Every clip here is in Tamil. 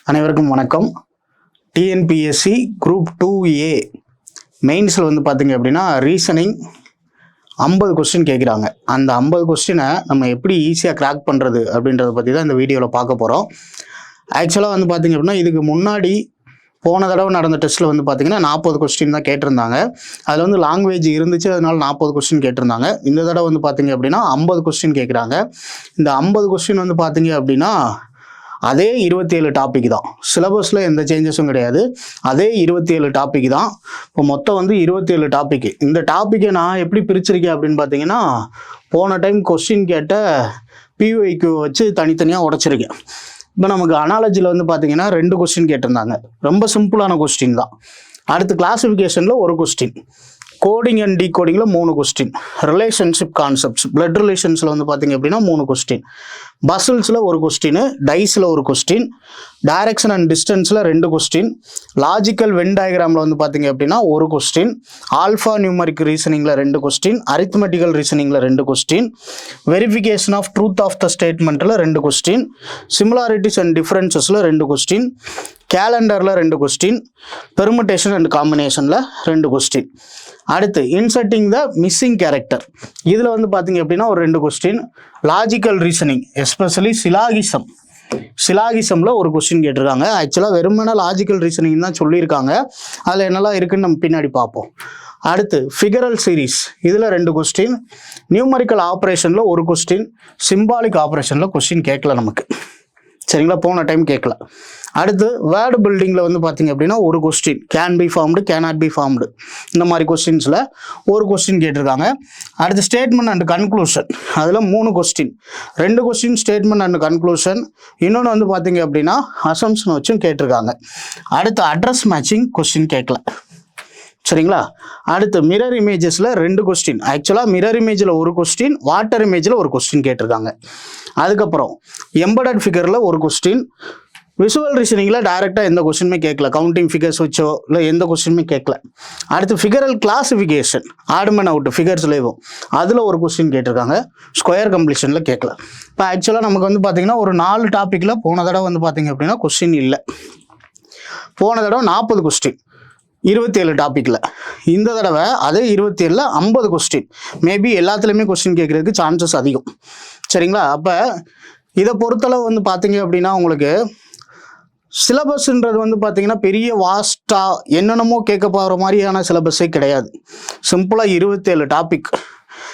அனைவருக்கும் வணக்கம். டிஎன்பிஎஸ்சி குரூப் 2A மெயின்ஸில் வந்து பார்த்தீங்க அப்படின்னா ரீசனிங் 50 கொஸ்டின் கேட்குறாங்க. அந்த 50 கொஸ்டினை நம்ம எப்படி ஈஸியாக கிராக் பண்ணுறது அப்படின்றத பற்றி தான் இந்த வீடியோவில் பார்க்க போகிறோம். ஆக்சுவலாக வந்து பார்த்தீங்க அப்படின்னா இதுக்கு முன்னாடி போன தடவை நடந்த டெஸ்ட்டில் வந்து பார்த்தீங்கன்னா 40 கொஸ்டின் தான் கேட்டிருந்தாங்க. அதில் வந்து லாங்குவேஜ் இருந்துச்சு, அதனால 40 கொஸ்டின் கேட்டிருந்தாங்க. இந்த தடவை வந்து பார்த்தீங்க அப்படின்னா 50 கொஸ்டின் கேட்குறாங்க. இந்த 50 கொஸ்டின் வந்து பார்த்தீங்க அப்படின்னா அதே 27 டாபிக் தான். சிலபஸில் எந்த சேஞ்சஸும் கிடையாது. அதே 27 டாபிக் தான். இப்போ மொத்தம் வந்து 27 டாபிக். இந்த டாப்பிக்கை நான் எப்படி பிரிச்சிருக்கேன் அப்படின்னு பார்த்தீங்கன்னா, போன டைம் கொஸ்டின் கேட்ட பியூஐக்கு வச்சு தனித்தனியாக உடைச்சிருக்கேன். இப்போ நமக்கு அனாலஜியில் வந்து பார்த்தீங்கன்னா 2 கொஸ்டின் கேட்டிருந்தாங்க. ரொம்ப சிம்பிளான கொஸ்டின் தான். அடுத்து கிளாசிஃபிகேஷனில் 1 கொஸ்டின், கோடிங் அண்ட் டீகோடிங்கில் 3 கொஸ்டின், ரிலேஷன்ஷிப் கான்செப்ட்ஸ் பிளட் ரிலேஷன்ஸில் வந்து பார்த்தீங்க அப்படின்னா 3 கொஸ்டின், பசில்ஸில் 1 கொஸ்டின், டைஸில் 1 கொஸ்டின், டைரக்ஷன் அண்ட் டிஸ்டன்ஸில் 2 கொஸ்டின், லாஜிக்கல் வென் டயக்ராமில் வந்து பார்த்தீங்க அப்படின்னா 1 கொஸ்டின், ஆல்ஃபா நியூமரிக் ரீசனிங்கில் 2 கொஸ்டின், அரித்மெட்டிக்கல் ரீசனிங்கில் 2 question, verification of truth of the ஸ்டேட்மெண்ட்டில் 2 கொஸ்டின், சிமிலாரிட்டிஸ் அண்ட் டிஃபரன்சஸில் 2 கொஸ்டின், கேலண்டரில் 2 கொஸ்டின், பெர்முடேஷன் அண்ட் காம்பினேஷனில் 2 கொஸ்டின். அடுத்து இன்சர்ட்டிங் த மிஸ்ஸிங் கேரக்டர், இதில் வந்து பார்த்தீங்க அப்படின்னா ஒரு 2 கொஸ்டின், லாஜிக்கல் ரீசனிங் எஸ்பெஷலி சிலாகிசமில் 1 கொஸ்டின் கேட்டிருக்காங்க. ஆக்சுவலாக வெறுமனே லாஜிக்கல் ரீசனிங் தான் சொல்லியிருக்காங்க. அதில் என்னெல்லாம் இருக்குன்னு நம்ம பின்னாடி பார்ப்போம். அடுத்து ஃபிகரல் சீரீஸ், இதில் 2 கொஸ்டின், நியூமரிக்கல் ஆப்ரேஷனில் 1 கொஸ்டின், சிம்பாலிக் ஆப்ரேஷனில் கொஸ்டின் கேட்கல நமக்கு, சரிங்களா, போன டைம் கேட்கல. அடுத்து வேர்டு பில்டிங்கில் வந்து பார்த்தீங்க அப்படின்னா 1 question, can be formed, cannot be formed, இந்த மாதிரி கொஸ்டின்ஸில் 1 கொஸ்டின் கேட்டிருக்காங்க. அடுத்து ஸ்டேட்மெண்ட் அண்ட் கன்க்ளூஷன், அதில் 3 question, 2 question statement and conclusion, இன்னொன்று வந்து பார்த்தீங்க அப்படின்னா அசம்ஷன் வச்சும் கேட்டிருக்காங்க. அடுத்து அட்ரஸ் மேட்சிங் கொஸ்டின் கேட்கல, சரிங்களா. அடுத்து மிரர் இமேஜஸில் 2 கொஸ்டின், ஆக்சுவலாக மிரர் இமேஜில் 1 கொஸ்டின், வாட்டர் இமேஜில் 1 கொஸ்டின் கேட்டிருக்காங்க. அதுக்கப்புறம் எம்படட் ஃபிகரில் 1 கொஸ்டின், விசுவல் ரீசனிங்கில் டைரெக்டாக எந்த கொஸ்டினுமே கேட்கல, கவுண்டிங் ஃபிகர்ஸ் வச்சோ இல்லை எந்த கொஸ்டினுமே கேட்கல. அடுத்து ஃபிகரல் கிளாசிஃபிகேஷன் ஆட்மன் அவுட் ஃபிகர்ஸ்லேயும் அதில் 1 கொஸ்டின் கேட்டிருக்காங்க, ஸ்கொயர் கம்ப்ளீஷனில் கேட்கல. இப்போ ஆக்சுவலாக நமக்கு வந்து பார்த்தீங்கன்னா ஒரு 4 டாப்பிக்கில் போன தடவை வந்து பார்த்தீங்க அப்படின்னா கொஸ்டின் இல்லை. போன தடவை 40 கொஸ்டின் 27 டாப்பிக்கில், இந்த தடவை அதே 27ல் 50 கொஸ்டின். மேபி எல்லாத்துலேயுமே கொஸ்டின் கேட்குறதுக்கு சான்சஸ் அதிகம், சரிங்களா. அப்போ இதை பொறுத்தளவு வந்து பார்த்தீங்க அப்படின்னா உங்களுக்கு சிலபஸ்ன்றது வந்து பார்த்தீங்கன்னா பெரிய வாஸ்ட்டாக என்னென்னமோ கேட்க போகிற மாதிரியான சிலபஸே கிடையாது. சிம்பிளாக 27 டாபிக்.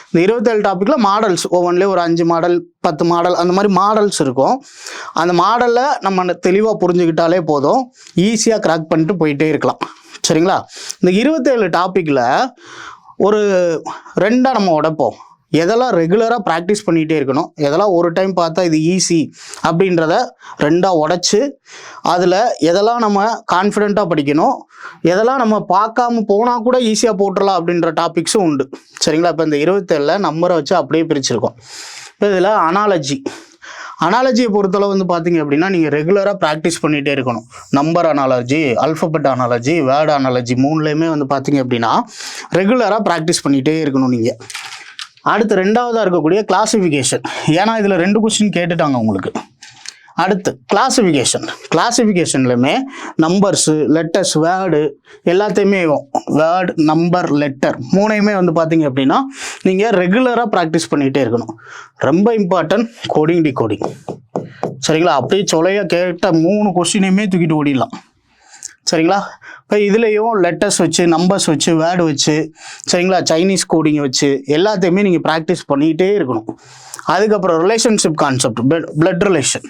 இந்த 27 டாப்பிக்கில் மாடல்ஸ் ஒவ்வொன்றிலே ஒரு 5 மாடல் 10 மாடல் அந்த மாதிரி மாடல்ஸ் இருக்கும். அந்த மாடலில் நம்ம தெளிவாக புரிஞ்சுக்கிட்டாலே போதும், ஈஸியாக கிராக் பண்ணிட்டு போயிட்டே இருக்கலாம், சரிங்களா. இந்த 27 டாப்பிக்கில் ஒரு 2ஆக நம்ம உடைப்போம். எதெல்லாம் ரெகுலராக ப்ராக்டிஸ் பண்ணிகிட்டே இருக்கணும், எதெல்லாம் ஒரு டைம் பார்த்தா இது ஈஸி அப்படின்றத 2ஆக உடைச்சி அதில் எதெல்லாம் நம்ம கான்ஃபிடெண்ட்டாக படிக்கணும், எதெல்லாம் நம்ம பார்க்காம போனால் கூட ஈஸியாக போட்டுடலாம் அப்படின்ற டாபிக்ஸும் உண்டு, சரிங்களா. இப்போ இந்த 27ல் நம்பரை வச்சு அப்படியே பிரிச்சிருக்கோம். இப்போ இதில் அனாலஜியை பொறுத்தளவு வந்து பார்த்தீங்க அப்படின்னா நீங்கள் ரெகுலராக ப்ராக்டிஸ் பண்ணிகிட்டே இருக்கணும். Number analogy, alphabet analogy, word analogy 3லேயுமே வந்து பார்த்தீங்க அப்படின்னா ரெகுலராக ப்ராக்டிஸ் பண்ணிகிட்டே இருக்கணும் நீங்கள். அடுத்து 2ஆவதாக இருக்கக்கூடிய கிளாசிஃபிகேஷன், ஏன்னா இதில் 2 கொஸ்டின் கேட்டுட்டாங்க உங்களுக்கு. அடுத்து கிளாசிஃபிகேஷன்லையுமே நம்பர்ஸு, லெட்டர்ஸ், வேர்டு எல்லாத்தையுமே வேர்டு, நம்பர், லெட்டர் 3யுமே வந்து பார்த்தீங்க அப்படின்னா நீங்கள் ரெகுலராக ப்ராக்டிஸ் பண்ணிகிட்டே இருக்கணும். ரொம்ப இம்பார்ட்டன்ட் கோடிங் டிகோடிங், சரிங்களா. அப்படியே சொலையாக கேட்ட 3 கொஸ்டினையுமே தூக்கிட்டு ஓடிடலாம், சரிங்களா. இப்போ இதுலேயும் லெட்டர்ஸ் வச்சு, நம்பர்ஸ் வச்சு, வேர்டு வச்சு, சரிங்களா, சைனீஸ் கோடிங் வச்சு எல்லாத்தையுமே நீங்கள் ப்ராக்டிஸ் பண்ணிகிட்டே இருக்கணும். அதுக்கப்புறம் ரிலேஷன்ஷிப் கான்செப்ட், பிளட் ரிலேஷன்,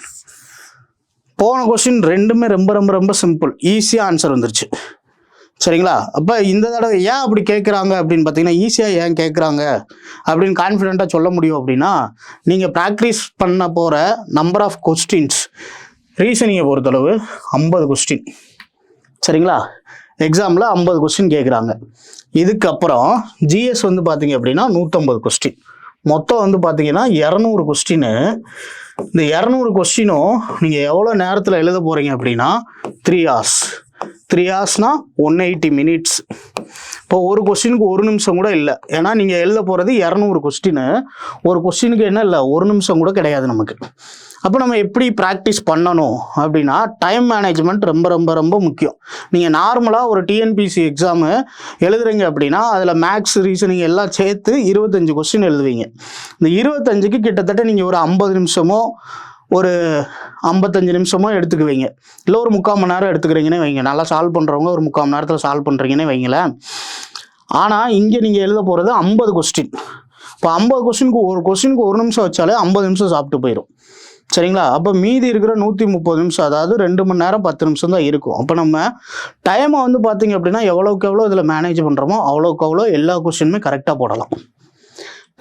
போன கொஸ்டின் 2மே ரொம்ப ரொம்ப ரொம்ப சிம்பிள், ஈஸியாக ஆன்சர் வந்துருச்சு, சரிங்களா. அப்போ இந்த தடவை ஏன் அப்படி கேட்குறாங்க அப்படின்னு பார்த்தீங்கன்னா, ஈஸியாக ஏன் கேட்குறாங்க அப்படின்னு கான்ஃபிடெண்ட்டாக சொல்ல முடியும் அப்படின்னா, நீங்கள் ப்ராக்டிஸ் பண்ண போகிற நம்பர் ஆஃப் கொஸ்டின்ஸ், ரீசனிங்கை பொறுத்தளவு 50 கொஸ்டின், சரிங்களா. எக்ஸாமில் 50 கொஸ்டின் கேட்குறாங்க. இதுக்கப்புறம் ஜிஎஸ் வந்து பார்த்தீங்க அப்படின்னா 150 கொஸ்டின், மொத்தம் வந்து பார்த்தீங்கன்னா 200 கொஸ்டின். இந்த 200 கொஸ்டினும் நீங்கள் எவ்வளோ நேரத்தில் எழுத போகிறீங்க அப்படின்னா 3 hours. 3 hours 180 minutes. இப்போ ஒரு கொஸ்டினுக்கு 1 நிமிஷம் கூட இல்லை, ஏன்னா நீங்கள் எழுத போகிறது 200 கொஸ்டின். ஒரு கொஸ்டினுக்கு என்ன இல்லை, 1 நிமிஷம் கூட கிடையாது நமக்கு. அப்போ நம்ம எப்படி ப்ராக்டிஸ் பண்ணணும் அப்படின்னா டைம் மேனேஜ்மெண்ட் ரொம்ப ரொம்ப ரொம்ப முக்கியம். நீங்கள் நார்மலாக ஒரு டிஎன்பிசி எக்ஸாமு எழுதுறீங்க அப்படின்னா அதில் மேக்ஸ் ரீசனிங் எல்லாம் சேர்த்து 25 கொஸ்டின் எழுதுவீங்க. இந்த 25க்கு கிட்டத்தட்ட நீங்கள் ஒரு 50 நிமிஷமோ ஒரு 55 நிமிஷமோ எடுத்துக்குவீங்க, இல்லை ஒரு 3/4 மணி நேரம் எடுத்துக்கிறீங்கன்னே வைங்க. நல்லா சால்வ் பண்ணுறவங்க ஒரு 3/4 மணி நேரத்தில் சால்வ் பண்ணுறீங்கன்னே வைங்களேன். ஆனால் இங்கே நீங்கள் எழுத போகிறது 50 கொஸ்டின். இப்போ 50 கொஸ்டினுக்கு ஒரு நிமிஷம் வச்சாலே 50 நிமிஷம் சாப்பிட்டு போயிடும். சரிங்களா? அப்போ மீதி இருக்கிற 130 நிமிஷம், அதாவது 2 மணி நேரம் 10 நிமிஷம் தான் இருக்கும். அப்போ நம்ம டைமை வந்து பார்த்தீங்க அப்படின்னா எவ்வளோக்கு எவ்வளோ இதில் மேனேஜ் பண்ணுறோமோ அவ்வளோக்கு அவ்வளோ எல்லா கொஸ்டினுமே கரெக்டாக போடலாம்.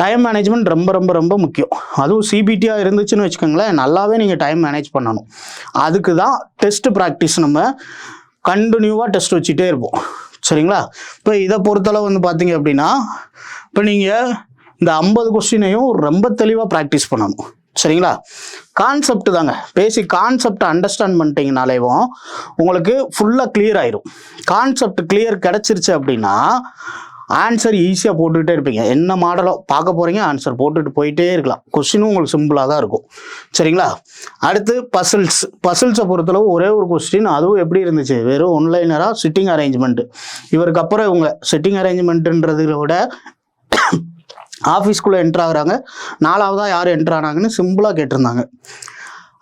டைம் மேனேஜ்மெண்ட் ரொம்ப ரொம்ப ரொம்ப முக்கியம். அதுவும் சிபிடியாக இருந்துச்சுன்னு வச்சுக்கோங்களேன், நல்லாவே நீங்கள் டைம் மேனேஜ் பண்ணணும். அதுக்கு தான் டெஸ்ட் ப்ராக்டிஸ் நம்ம கண்டினியூவாக டெஸ்ட் வச்சுட்டே இருப்போம். சரிங்களா? இப்போ இதை பொறுத்தளவு வந்து பார்த்தீங்க அப்படின்னா இப்போ நீங்கள் இந்த 50 கொஸ்டினையும் ரொம்ப தெளிவாக ப்ராக்டிஸ் பண்ணணும். சரிங்களா? கான்செப்ட் தாங்க, பேசிக் கான்செப்டை அண்டர்ஸ்டாண்ட் பண்ணிட்டீங்கனாலேவும் உங்களுக்கு ஃபுல்லாக கிளியர் ஆயிரும். கான்செப்ட் கிளியர் கிடச்சிருச்சு அப்படின்னா ஆன்சர் ஈஸியாக போட்டுக்கிட்டே இருப்பீங்க. என்ன மாடலோ பார்க்க போகிறீங்க, ஆன்சர் போட்டுட்டு போயிட்டே இருக்கலாம். கொஸ்டினும் உங்களுக்கு சிம்பிளாக தான் இருக்கும். சரிங்களா? அடுத்து பசில்ஸை பொறுத்தளவு ஒரே ஒரு கொஸ்டின், அதுவும் எப்படி இருந்துச்சு, வெறும் ஒன்லைனராக சிட்டிங் அரேஞ்ச்மெண்ட். இவருக்கு அப்புறம் இவங்க சிட்டிங் அரேஞ்ச்மெண்ட்டுன்றதை விட ஆஃபீஸ்க்குள்ளே என்ட்ரு ஆகுறாங்க, 4ஆவதாக யார் என்ட்ரு ஆனாங்கன்னு சிம்பிளாக கேட்டிருந்தாங்க.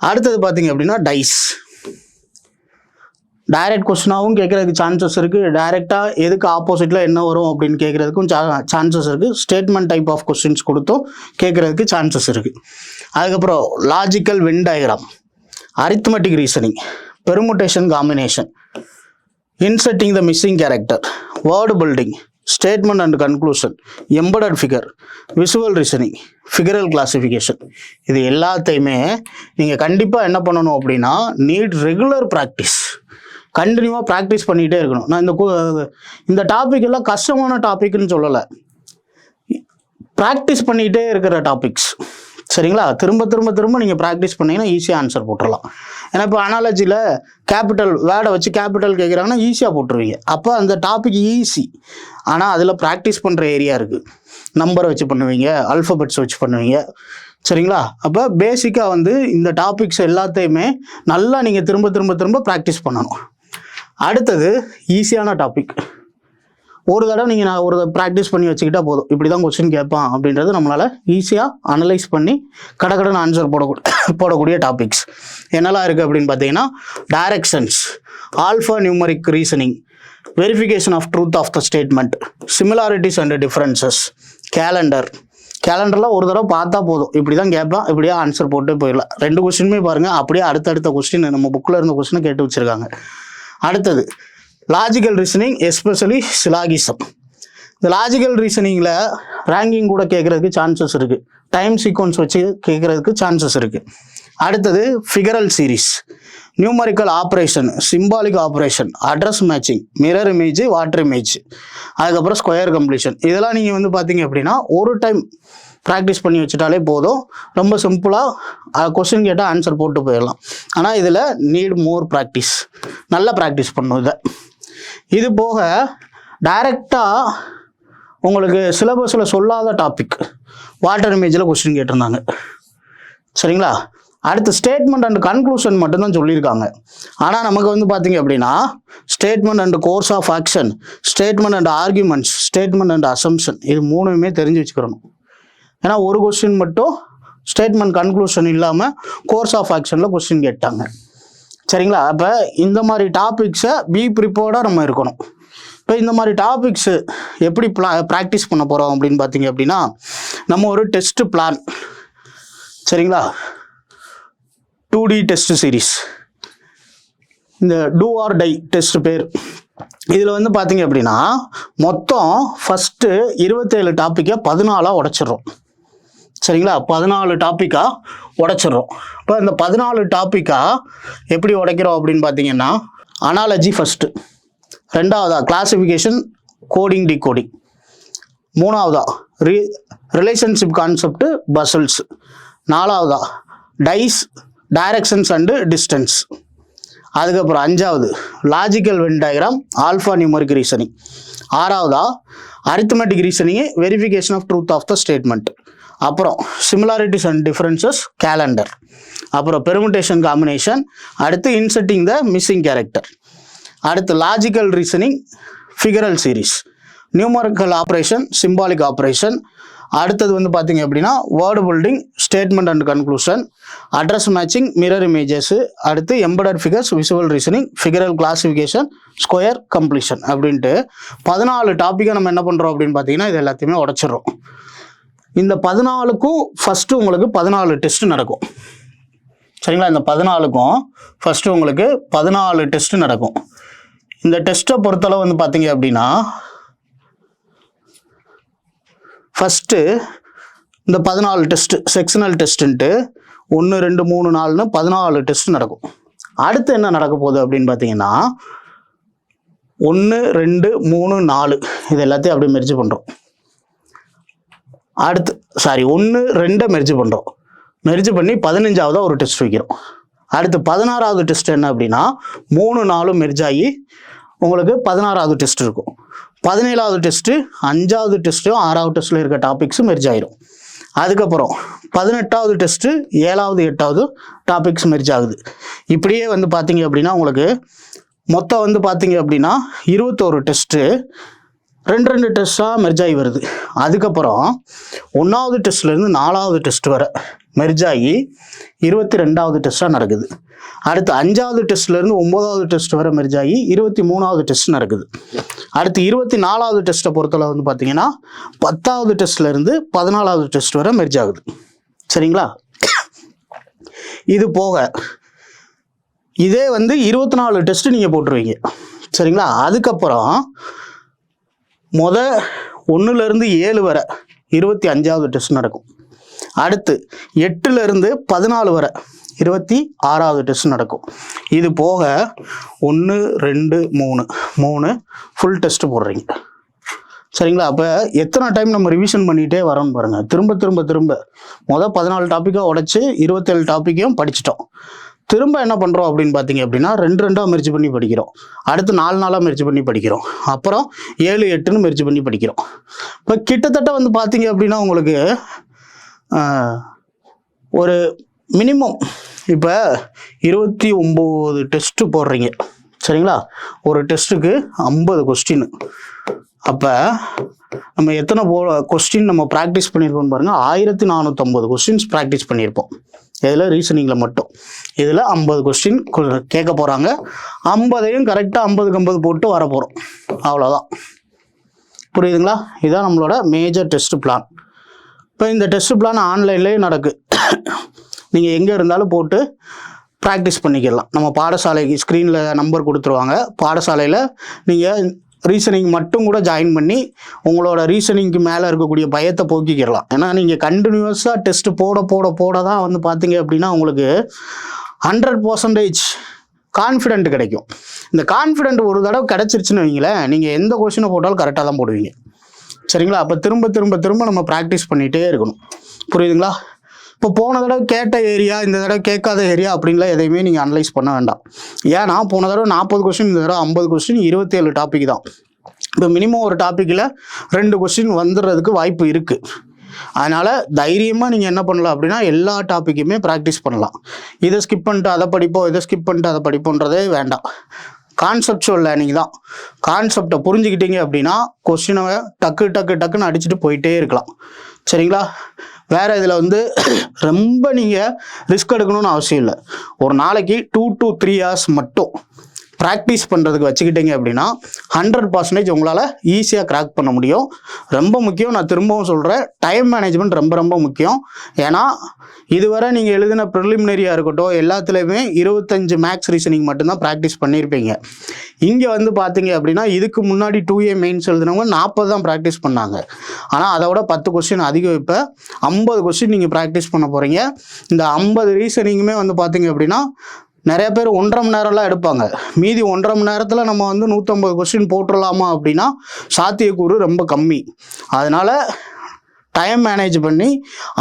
அடுத்தது பார்த்தீங்க அப்படின்னா டைரக்ட் கொஸ்டினாகவும் கேட்குறதுக்கு சான்சஸ் இருக்குது. டைரெக்டாக எதுக்கு ஆப்போசிட்டில் என்ன வரும் அப்படின்னு கேட்குறதுக்கும் சான்சஸ் இருக்குது. ஸ்டேட்மெண்ட் டைப் ஆஃப் கொஸ்டின்ஸ் கொடுத்தும் கேட்குறதுக்கு சான்சஸ் இருக்குது. அதுக்கப்புறம் logical Venn diagram, arithmetic reasoning, permutation combination, inserting the missing character, word building, statement and conclusion, embedded figure, visual reasoning, figural classification. இது எல்லாத்தையுமே நீங்கள் கண்டிப்பாக என்ன பண்ணணும் அப்படின்னா நீட் ரெகுலர் ப்ராக்டிஸ், கண்டினியூவாக ப்ராக்டிஸ் பண்ணிகிட்டே இருக்கணும். நான் இந்த டாபிக் எல்லாம் கஷ்டமான டாபிக்னு சொல்லலை, ப்ராக்டிஸ் பண்ணிகிட்டே இருக்கிற டாபிக்ஸ். சரிங்களா? திரும்ப திரும்ப திரும்ப நீங்கள் ப்ராக்டிஸ் பண்ணிங்கன்னா ஈஸியாக ஆன்சர் போட்டுடலாம். ஏன்னா இப்போ அனாலஜியில் கேபிட்டல் வேர்டை வச்சு கேபிட்டல் கேட்குறாங்கன்னா ஈஸியாக போட்டுருவீங்க. அப்போ அந்த டாபிக் ஈஸி. ஆனால் அதில் ப்ராக்டிஸ் பண்ணுற ஏரியா இருக்குது. நம்பரை வச்சு பண்ணுவீங்க, அல்ஃபபெட்ஸ் வச்சு பண்ணுவீங்க. சரிங்களா? அப்போ பேசிக்காக வந்து இந்த டாபிக்ஸ் எல்லாத்தையுமே நல்லா நீங்கள் திரும்ப திரும்ப திரும்ப ப்ராக்டிஸ் பண்ணணும். அடுத்தது ஈஸியான டாபிக். ஒரு தடவை நீங்கள் ஒரு ப்ராக்டிஸ் பண்ணி வச்சுக்கிட்டா போதும், இப்படி தான் கொஸ்டின் கேட்பான் அப்படின்றது நம்மளால் ஈஸியாக அனலைஸ் பண்ணி கடகடன் ஆன்சர் போடக்கூடிய டாபிக்ஸ் என்னெல்லாம் இருக்குது அப்படின்னு பார்த்தீங்கன்னா directions, alpha numeric reasoning, verification of truth of the statement, similarities and differences, கேலண்டர்லாம் ஒரு தடவை பார்த்தா போதும், இப்படி தான் கேட்பான், இப்படியே ஆன்சர் போட்டு போயிடலாம். 2 கொஸ்டினுமே பாருங்கள், அப்படியே அடுத்தடுத்த கொஸ்டின் நம்ம புக்கில் இருந்த கொஸ்டினை கேட்டு வச்சுருக்காங்க. அடுத்தது லாஜிக்கல் ரீசனிங், எஸ்பெஷலி சிலாகிசம். இந்த லாஜிக்கல் ரீசனிங்கில் ரேங்கிங் கூட கேட்குறதுக்கு சான்சஸ் இருக்குது, டைம் சீக்வன்ஸ் வச்சு கேட்குறதுக்கு சான்சஸ் இருக்குது. அடுத்தது figural series, numerical operation, symbolic operation, address matching, mirror image, water image, அதுக்கப்புறம் ஸ்கொயர் கம்ப்ளீஷன். இதெல்லாம் நீங்கள் வந்து பார்த்தீங்க அப்படின்னா ஒரு டைம் ப்ராக்டிஸ் பண்ணி வச்சுட்டாலே போதும். ரொம்ப சிம்பிளாக கொஸ்டின் கேட்டால் ஆன்சர் போட்டு போயிடலாம். ஆனால் இதில் நீட் மோர் ப்ராக்டிஸ், நல்லா ப்ராக்டிஸ் பண்ணணும். இது போக டைரெக்டாக உங்களுக்கு சிலபஸில் சொல்லாத டாபிக் வாட்டர் இமேஜில் கொஸ்டின் கேட்டிருந்தாங்க. சரிங்களா? அடுத்து ஸ்டேட்மெண்ட் அண்ட் கன்க்ளூஷன் மட்டும்தான் சொல்லியிருக்காங்க. ஆனால் நமக்கு வந்து பார்த்தீங்க அப்படின்னா statement and course of action, statement and arguments, statement and assumption, இது 3மே தெரிஞ்சு வச்சுக்கிறணும். ஏன்னா ஒரு கொஸ்டின் மட்டும் ஸ்டேட்மெண்ட் கன்க்ளூஷன் இல்லாமல் கோர்ஸ் ஆஃப் ஆக்ஷனில் கொஸ்டின் கேட்டாங்க. சரிங்களா? அப்போ இந்த மாதிரி டாபிக்ஸை பி ப்ரிப்பேர்டாக நம்ம இருக்கணும். இப்போ இந்த மாதிரி டாபிக்ஸு எப்படி ப்ராக்டிஸ் பண்ண போகிறோம் அப்படின்னு பார்த்தீங்க அப்படின்னா நம்ம ஒரு டெஸ்ட் பிளான், சரிங்களா, 2D டெஸ்ட் சீரீஸ், இந்த டூ ஆர் டை டெஸ்ட் பேர். இதில் வந்து பார்த்தீங்க அப்படின்னா மொத்தம் ஃபஸ்ட்டு 27 டாப்பிக்கை 14ஆக உடைச்சிட்றோம். சரிங்களா? 14 டாப்பிக்காக உடைச்சிட்றோம். இப்போ இந்த 14 டாப்பிக்காக எப்படி உடைக்கிறோம் அப்படின்னு பார்த்தீங்கன்னா அனாலஜி ஃபஸ்ட்டு, 2வதா கிளாசிஃபிகேஷன், கோடிங் டிகோடிங், 3வதா ரிலேஷன்ஷிப் கான்செப்ட், பசல்ஸ், 4வதா டைஸ், டைரக்ஷன்ஸ் அண்டு டிஸ்டன்ஸ், அதுக்கப்புறம் 5வது logical Venn diagram, alpha numeric reasoning, 6வதா arithmetic reasoning, verification of truth of the statement, அப்புறம் சிமிலாரிட்டிஸ் அண்ட் டிஃபரன்சஸ் கேலண்டர், அப்புறம் பெர்முடேஷன் காம்பினேஷன், அடுத்து இன்சர்ட்டிங் த மிஸ்ஸிங் கேரக்டர், அடுத்து logical reasoning, figural series, numerical operation, symbolic operation, அடுத்தது வந்து பார்த்தீங்க அப்படின்னா word building, statement and conclusion, address matching, mirror images, அடுத்து embedded figures, visual reasoning, figural classification, square completion அப்படின்ட்டு 14 டாப்பிக்கை நம்ம என்ன பண்ணுறோம் அப்படின்னு பார்த்தீங்கன்னா இது எல்லாத்தையுமே உடச்சிடுறோம். இந்த 14க்கும் ஃபஸ்ட்டு உங்களுக்கு 14 டெஸ்ட் நடக்கும். சரிங்களா? இந்த 14க்கும் ஃபஸ்ட்டு உங்களுக்கு 14 டெஸ்ட் நடக்கும். இந்த டெஸ்ட்டை பொறுத்தளவு வந்து பார்த்தீங்க அப்படின்னா ஃபஸ்ட்டு இந்த 14 டெஸ்ட்டு செக்ஷனல் டெஸ்ட்டுன்ட்டு 1 2 3 4ன்னு 14 டெஸ்ட் நடக்கும். அடுத்து என்ன நடக்க போகுது அப்படின்னு பார்த்தீங்கன்னா 1 2 3 4 இது எல்லாத்தையும் அப்படியே மெர்ஜ் பண்ணுறோம். அடுத்து 1 2 மெர்ஜ் பண்ணுறோம். மெர்ஜ் பண்ணி 15ஆவதாக ஒரு டெஸ்ட் வைக்கிறோம். அடுத்து 16ஆவது டெஸ்ட் என்ன அப்படின்னா 3 4 மெர்ஜ் ஆகி உங்களுக்கு 16ஆவது டெஸ்ட் இருக்கும். 17ஆவது டெஸ்ட்டு 5ஆவது டெஸ்ட்டும் 6ஆவது டெஸ்ட்டில் இருக்க டாபிக்ஸும் மெர்ஜ் ஆயிரும். அதுக்கப்புறம் 18ஆவது டெஸ்ட்டு 7ஆவது 8ஆவது டாபிக்ஸ் மெர்ஜ் ஆகுது. இப்படியே வந்து பார்த்தீங்க அப்படின்னா உங்களுக்கு மொத்தம் வந்து பார்த்தீங்க அப்படின்னா 21 டெஸ்ட்டு 2 டெஸ்ட்டாக மெர்ஜ் ஆகி வருது. அதுக்கப்புறம் 1ஆவது டெஸ்ட்லேருந்து 4ஆவது டெஸ்ட் வர மெர்ஜ் ஆகி 22ஆவது டெஸ்ட்டாக நடக்குது. அடுத்து 5ஆவது டெஸ்ட்லேருந்து 9ஆவது டெஸ்ட் வர மெர்ஜ் ஆகி 23ஆவது டெஸ்ட் நடக்குது. அடுத்து 24ஆவது டெஸ்ட்டை பொறுத்தளவு வந்து பார்த்தீங்கன்னா 10ஆவது டெஸ்ட்லேருந்து 14ஆவது டெஸ்ட் வர மெர்ஜ் ஆகுது. சரிங்களா? இது போக இதே வந்து 24 டெஸ்ட் நீங்கள் போட்டுருவீங்க. சரிங்களா? அதுக்கப்புறம் 1லேருந்து 7 வரை 25ஆவது டெஸ்ட் நடக்கும். அடுத்து 8லேருந்து 14 வரை 26ஆவது டெஸ்ட் நடக்கும். இது போக 1 2 3 ஃபுல் டெஸ்ட் போடுறீங்க. சரிங்களா? அப்போ எத்தனை டைம் நம்ம ரிவிஷன் பண்ணிகிட்டே வரோன்னு பாருங்கள். திரும்ப 14 டாப்பிக்காக உடச்சி 27 டாப்பிக்கையும் படிச்சிட்டோம். திரும்ப என்ன பண்ணுறோம் அப்படின்னு பார்த்தீங்க அப்படின்னா 2 மெர்ஜ் பண்ணி படிக்கிறோம். அடுத்து 4 மெர்ஜ் பண்ணி படிக்கிறோம். அப்புறம் 7 8ன்னு மெர்ஜ் பண்ணி படிக்கிறோம். இப்போ கிட்டத்தட்ட வந்து பார்த்தீங்க அப்படின்னா உங்களுக்கு ஒரு மினிமம் இப்போ 29 டெஸ்ட்டு போடுறீங்க. சரிங்களா? ஒரு டெஸ்ட்டுக்கு 50 கொஸ்டின். அப்போ நம்ம எத்தனை கொஸ்டின் நம்ம ப்ராக்டிஸ் பண்ணியிருப்போம்னு பாருங்கள். 1450 கொஸ்டின்ஸ் ப்ராக்டிஸ் பண்ணியிருப்போம். இதில் ரீசனிங்கில் மட்டும். இதில் 50 கொஸ்டின் கேட்க போகிறாங்க. 50ஐயும் கரெக்டாக 50க்கு 50 போட்டு வர போகிறோம். அவ்வளோதான். புரியுதுங்களா? இதுதான் நம்மளோட மேஜர் டெஸ்ட் பிளான். இப்போ இந்த டெஸ்ட் பிளான் ஆன்லைன்லேயே நடக்கு. நீங்கள் எங்கே இருந்தாலும் போட்டு ப்ராக்டிஸ் பண்ணிக்கலாம். நம்ம பாடசாலைக்கு ஸ்க்ரீனில் நம்பர் கொடுத்துருவாங்க. பாடசாலையில் நீங்கள் ரீசனிங் மட்டும் கூட ஜாயின் பண்ணி உங்களோட ரீசனிங்க்கு மேலே இருக்கக்கூடிய பயத்தை போக்கிக்கலாம். ஏன்னா நீங்கள் கண்டினியூஸாக டெஸ்ட்டு போட தான் வந்து பார்த்தீங்க அப்படின்னா உங்களுக்கு 100% கான்ஃபிடென்ட் கிடைக்கும். இந்த கான்ஃபிடென்ட் ஒரு தடவை கிடச்சிருச்சுன்னு வைங்களேன், நீங்கள் எந்த கொஸ்டினை போட்டாலும் கரெக்டாக தான் போடுவீங்க. சரிங்களா? அப்போ திரும்ப நம்ம ப்ராக்டிஸ் பண்ணிகிட்டே இருக்கணும். புரியுதுங்களா? இப்போ போன தடவை கேட்ட ஏரியா, இந்த தடவை கேட்காத ஏரியா அப்படின்லாம் எதையுமே நீங்கள் அனலைஸ் பண்ண வேண்டாம். ஏன்னா போன தடவை 40 கொஸ்டின், இந்த தடவை 50 கொஸ்டின், 27 டாபிக் தான். இப்போ மினிமம் ஒரு டாப்பிக்கில் 2 கொஸ்டின் வந்துடுறதுக்கு வாய்ப்பு இருக்குது. அதனால் தைரியமாக நீங்கள் என்ன பண்ணலாம் அப்படின்னா எல்லா டாப்பிக்குமே ப்ராக்டிஸ் பண்ணலாம். இதை ஸ்கிப் பண்ணிட்டு அதை படிப்போம், இதை ஸ்கிப் பண்ணிட்டு அதை படிப்போன்றதே வேண்டாம். கான்செப்டுவல் லேர்னிங் தான். கான்செப்டை புரிஞ்சுக்கிட்டீங்க அப்படின்னா கொஸ்டினை டக்குன்னு அடிச்சுட்டு போயிட்டே இருக்கலாம். சரிங்களா? வேறு இதில் வந்து ரொம்ப நீங்கள் ரிஸ்க் எடுக்கணும்னு அவசியம் இல்லை. ஒரு நாளைக்கு 2 to 3 hours மட்டும் ப்ராக்டிஸ் பண்ணுறதுக்கு வச்சுக்கிட்டீங்க அப்படின்னா 100% உங்களால் ஈஸியாக கிராக் பண்ண முடியும். ரொம்ப முக்கியம், நான் திரும்பவும் சொல்கிறேன், டைம் மேனேஜ்மெண்ட் ரொம்ப முக்கியம். ஏன்னா இதுவரை நீங்கள் எழுதின ப்ரிலிமினரியாக இருக்கட்டும் எல்லாத்துலேயுமே 25 மேக்ஸ் ரீசனிங் மட்டும்தான் ப்ராக்டிஸ் பண்ணியிருப்பீங்க. இங்கே வந்து பார்த்தீங்க அப்படின்னா இதுக்கு முன்னாடி 2A மெயின்ஸ் எழுதினவங்க 40 தான் ப்ராக்டிஸ் பண்ணாங்க. ஆனால் அதோட 10 கொஸ்டின் அதிகம். இப்போ 50 கொஸ்டின் நீங்கள் ப்ராக்டிஸ் பண்ண போகிறீங்க. இந்த 50 ரீசனிங்குமே வந்து பார்த்தீங்க அப்படின்னா நிறைய பேர் 1.5 மணி நேரம்லாம் எடுப்பாங்க. மீதி 1.5 மணி நேரத்தில் நம்ம வந்து 150 கொஸ்டின் போட்டுடலாமா அப்படின்னா சாத்தியக்கூறு ரொம்ப கம்மி. அதனால் டைம் மேனேஜ் பண்ணி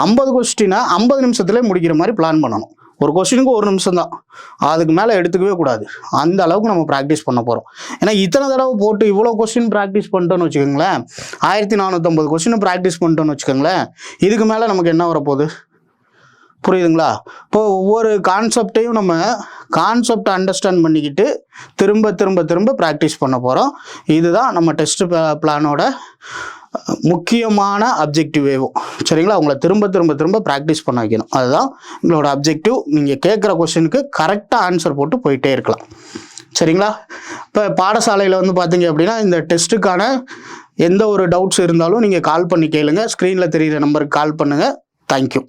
50 கொஸ்டினை 50 நிமிஷத்துலேயே முடிக்கிற மாதிரி பிளான் பண்ணணும். ஒரு கொஸ்டினுக்கு 1 நிமிஷம் தான், அதுக்கு மேலே எடுத்துக்கவே கூடாது. அந்த அளவுக்கு நம்ம ப்ராக்டிஸ் பண்ண போகிறோம். ஏன்னா இத்தனை தடவை போட்டு இவ்வளோ கொஸ்டின் ப்ராக்டிஸ் பண்ணிட்டோன்னு வச்சுக்கோங்களேன், 1450 கொஸ்டின் ப்ராக்டிஸ் பண்ணிட்டோன்னு வச்சுக்கோங்களேன், இதுக்கு மேலே நமக்கு என்ன வரப்போகுது? புரியுதுங்களா? இப்போ ஒவ்வொரு கான்செப்டையும் நம்ம கான்செப்டை அண்டர்ஸ்டாண்ட் பண்ணிக்கிட்டு திரும்ப திரும்ப திரும்ப ப்ராக்டிஸ் பண்ண போகிறோம். இதுதான் நம்ம டெஸ்ட் பிளானோட முக்கியமான அப்ஜெக்டிவேவும். சரிங்களா? உங்களை திரும்ப திரும்ப திரும்ப ப்ராக்டிஸ் பண்ண வைக்கணும். அதுதான் உங்களோட அப்ஜெக்டிவ். நீங்கள் கேட்குற கொஸ்டினுக்கு கரெக்டாக ஆன்சர் போட்டு போயிட்டே இருக்கலாம். சரிங்களா? இப்போ பாடசாலையில் வந்து பார்த்தீங்க அப்படின்னா இந்த டெஸ்ட்டுக்கான எந்த ஒரு டவுட்ஸ் இருந்தாலும் நீங்கள் கால் பண்ணி கேளுங்க. ஸ்க்ரீனில் தெரிகிற நம்பருக்கு கால் பண்ணுங்கள். தேங்க்யூ.